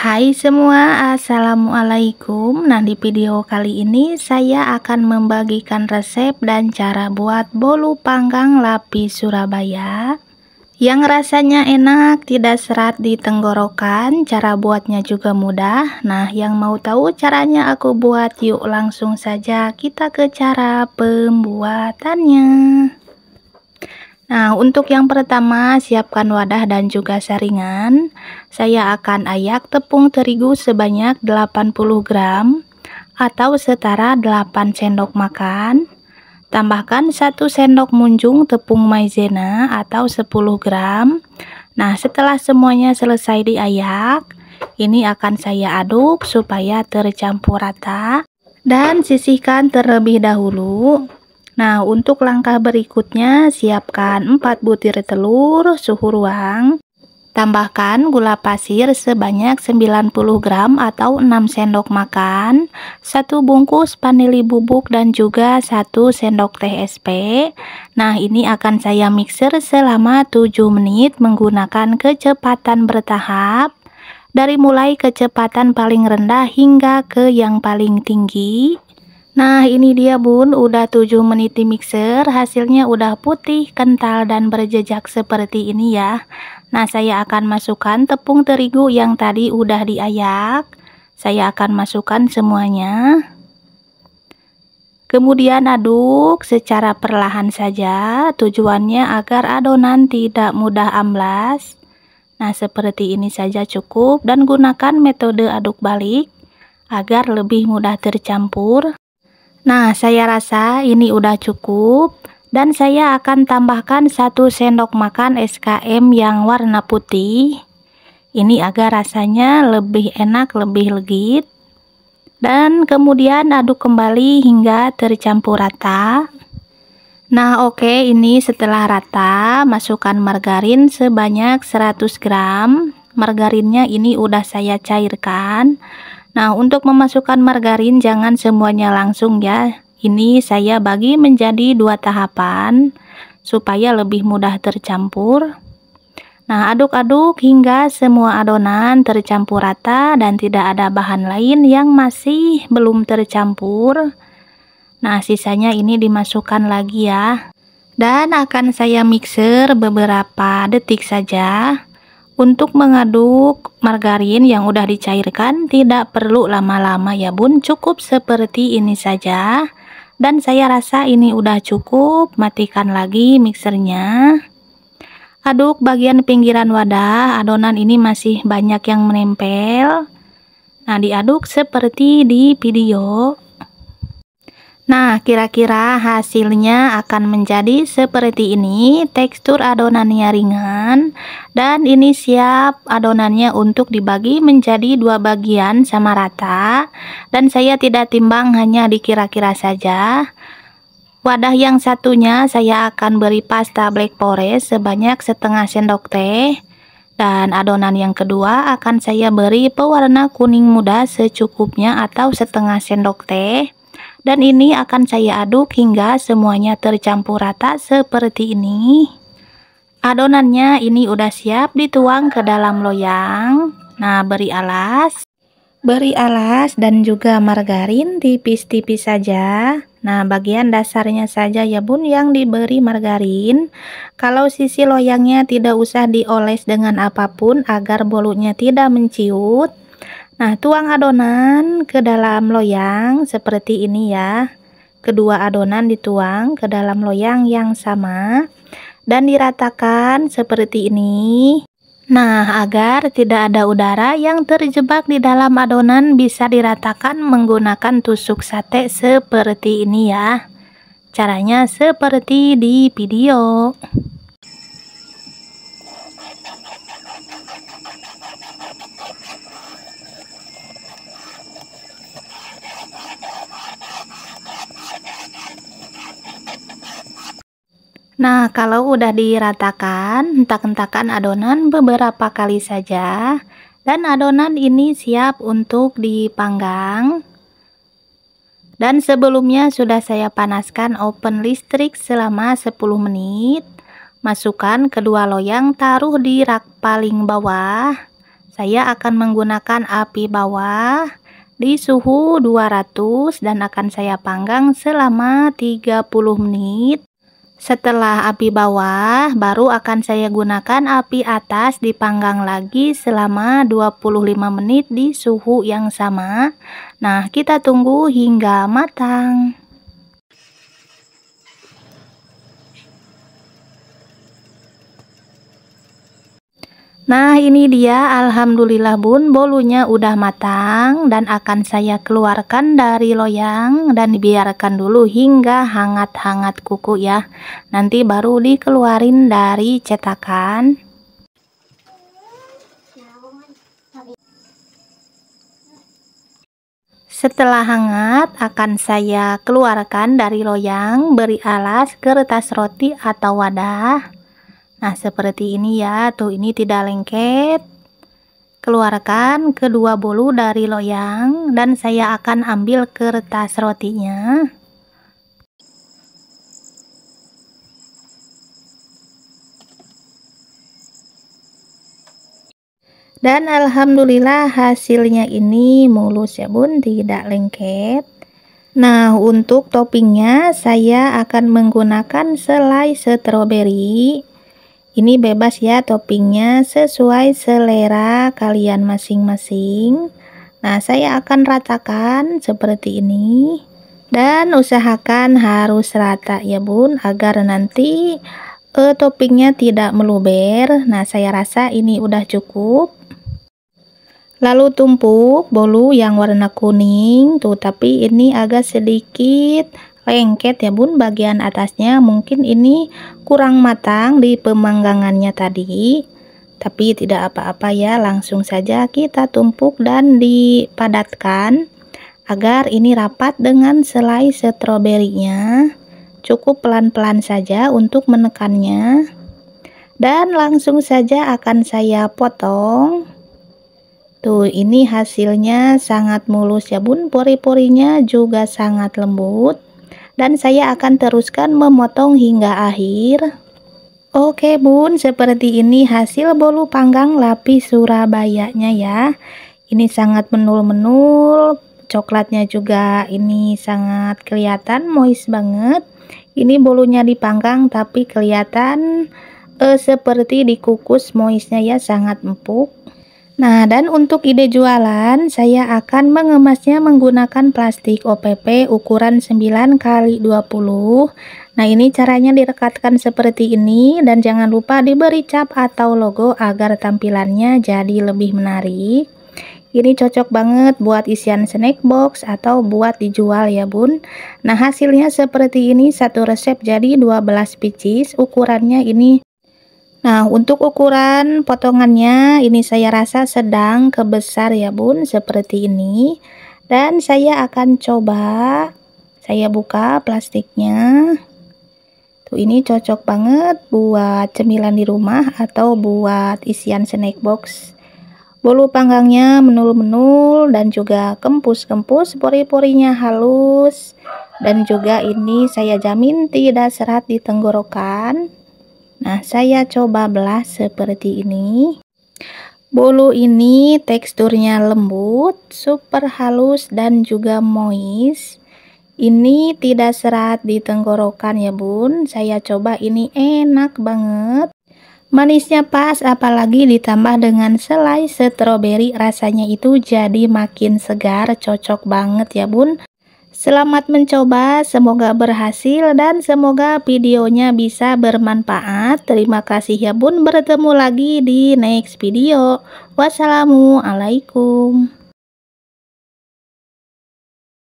Hai semua, assalamualaikum. Nah, di video kali ini saya akan membagikan resep dan cara buat bolu panggang lapis Surabaya yang rasanya enak, tidak serat di tenggorokan. Cara buatnya juga mudah. Nah, yang mau tahu caranya aku buat, yuk langsung saja kita ke cara pembuatannya. Nah, untuk yang pertama, siapkan wadah dan juga saringan. Saya akan ayak tepung terigu sebanyak 80 gram atau setara 8 sendok makan. Tambahkan 1 sendok munjung tepung maizena atau 10 gram. Nah, setelah semuanya selesai diayak, ini akan saya aduk supaya tercampur rata dan sisihkan terlebih dahulu. Nah, untuk langkah berikutnya, siapkan 4 butir telur suhu ruang. Tambahkan gula pasir sebanyak 90 gram atau 6 sendok makan, 1 bungkus vanili bubuk dan juga 1 sendok teh SP. Nah, ini akan saya mixer selama 7 menit menggunakan kecepatan bertahap. Dari mulai kecepatan paling rendah hingga ke yang paling tinggi. Nah, ini dia bun, udah 7 menit di mixer, hasilnya udah putih, kental, dan berjejak seperti ini ya. Nah, saya akan masukkan tepung terigu yang tadi udah diayak. Saya akan masukkan semuanya. Kemudian aduk secara perlahan saja, tujuannya agar adonan tidak mudah amblas. Nah, seperti ini saja cukup, dan gunakan metode aduk balik agar lebih mudah tercampur. Nah, saya rasa ini udah cukup, dan saya akan tambahkan 1 sendok makan SKM yang warna putih. Ini agar rasanya lebih enak, lebih legit. Dan kemudian aduk kembali hingga tercampur rata. Nah, oke, ini setelah rata, masukkan margarin sebanyak 100 gram. Margarinnya ini udah saya cairkan. Nah, untuk memasukkan margarin jangan semuanya langsung ya. Ini saya bagi menjadi 2 tahapan supaya lebih mudah tercampur. Nah, aduk-aduk hingga semua adonan tercampur rata dan tidak ada bahan lain yang masih belum tercampur. Nah, sisanya ini dimasukkan lagi ya. Dan akan saya mixer beberapa detik saja. Untuk mengaduk margarin yang udah dicairkan tidak perlu lama-lama ya bun, cukup seperti ini saja. Dan saya rasa ini udah cukup, matikan lagi mixernya. Aduk bagian pinggiran wadah, adonan ini masih banyak yang menempel. Nah, diaduk seperti di video. Nah, kira-kira hasilnya akan menjadi seperti ini. Tekstur adonannya ringan, dan ini siap adonannya untuk dibagi menjadi 2 bagian sama rata. Dan saya tidak timbang, hanya dikira-kira saja. Wadah yang satunya saya akan beri pasta black forest sebanyak setengah sendok teh. Dan adonan yang kedua akan saya beri pewarna kuning muda secukupnya atau setengah sendok teh. Dan ini akan saya aduk hingga semuanya tercampur rata seperti ini. Adonannya ini udah siap dituang ke dalam loyang. Nah, beri alas dan juga margarin tipis-tipis saja. Nah, bagian dasarnya saja ya bun yang diberi margarin. Kalau sisi loyangnya tidak usah dioles dengan apapun agar bolunya tidak menciut. Nah, tuang adonan ke dalam loyang seperti ini ya. Kedua adonan dituang ke dalam loyang yang sama dan diratakan seperti ini. Nah, agar tidak ada udara yang terjebak di dalam adonan, bisa diratakan menggunakan tusuk sate seperti ini ya. Caranya seperti di video. Nah, kalau udah diratakan, hentak-hentakan adonan beberapa kali saja. Dan adonan ini siap untuk dipanggang. Dan sebelumnya sudah saya panaskan oven listrik selama 10 menit. Masukkan kedua loyang, taruh di rak paling bawah. Saya akan menggunakan api bawah di suhu 200 dan akan saya panggang selama 30 menit. Setelah api bawah, baru akan saya gunakan api atas dipanggang lagi selama 25 menit di suhu yang sama. Nah, kita tunggu hingga matang. Nah, ini dia, alhamdulillah bun, bolunya udah matang dan akan saya keluarkan dari loyang dan biarkan dulu hingga hangat-hangat kuku ya. Nanti baru dikeluarin dari cetakan. Setelah hangat akan saya keluarkan dari loyang, beri alas kertas roti atau wadah. Nah, seperti ini ya, tuh ini tidak lengket. Keluarkan kedua bolu dari loyang dan saya akan ambil kertas rotinya. Dan alhamdulillah hasilnya ini mulus ya bun, tidak lengket. Nah, untuk toppingnya saya akan menggunakan selai stroberi. Ini bebas ya toppingnya, sesuai selera kalian masing-masing. Nah, saya akan ratakan seperti ini. Dan usahakan harus rata ya bun, agar nanti toppingnya tidak meluber. Nah, saya rasa ini udah cukup. Lalu tumpuk bolu yang warna kuning tuh, tapi ini agak sedikit lengket ya bun, bagian atasnya mungkin ini kurang matang di pemanggangannya tadi, tapi tidak apa-apa ya, langsung saja kita tumpuk dan dipadatkan agar ini rapat dengan selai stroberinya. Cukup pelan-pelan saja untuk menekannya dan langsung saja akan saya potong. Tuh, ini hasilnya sangat mulus ya bun, pori-porinya juga sangat lembut. Dan saya akan teruskan memotong hingga akhir. Oke bun, seperti ini hasil bolu panggang lapis Surabayanya ya. Ini sangat menul-menul, coklatnya juga ini sangat kelihatan moist banget. Ini bolunya dipanggang tapi kelihatan seperti dikukus, moistnya ya, sangat empuk. Nah, dan untuk ide jualan, saya akan mengemasnya menggunakan plastik OPP ukuran 9x20. Nah, ini caranya direkatkan seperti ini dan jangan lupa diberi cap atau logo agar tampilannya jadi lebih menarik. Ini cocok banget buat isian snack box atau buat dijual ya bun. Nah, hasilnya seperti ini, satu resep jadi 12 pieces, ukurannya ini. Nah, untuk ukuran potongannya ini saya rasa sedang ke besar ya bun, seperti ini. Dan saya akan coba, saya buka plastiknya. Tuh, ini cocok banget buat cemilan di rumah atau buat isian snack box. Bolu panggangnya menul-menul dan juga kempus-kempus, pori-porinya halus. Dan juga ini saya jamin tidak serat di tenggorokan. Nah, saya coba belah seperti ini. Bolu ini teksturnya lembut, super halus dan juga moist. Ini tidak serat di tenggorokan ya bun. Saya coba, ini enak banget. Manisnya pas, apalagi ditambah dengan selai stroberi, rasanya itu jadi makin segar, cocok banget ya bun. Selamat mencoba, semoga berhasil dan semoga videonya bisa bermanfaat. Terima kasih ya bun, bertemu lagi di next video. Wassalamualaikum.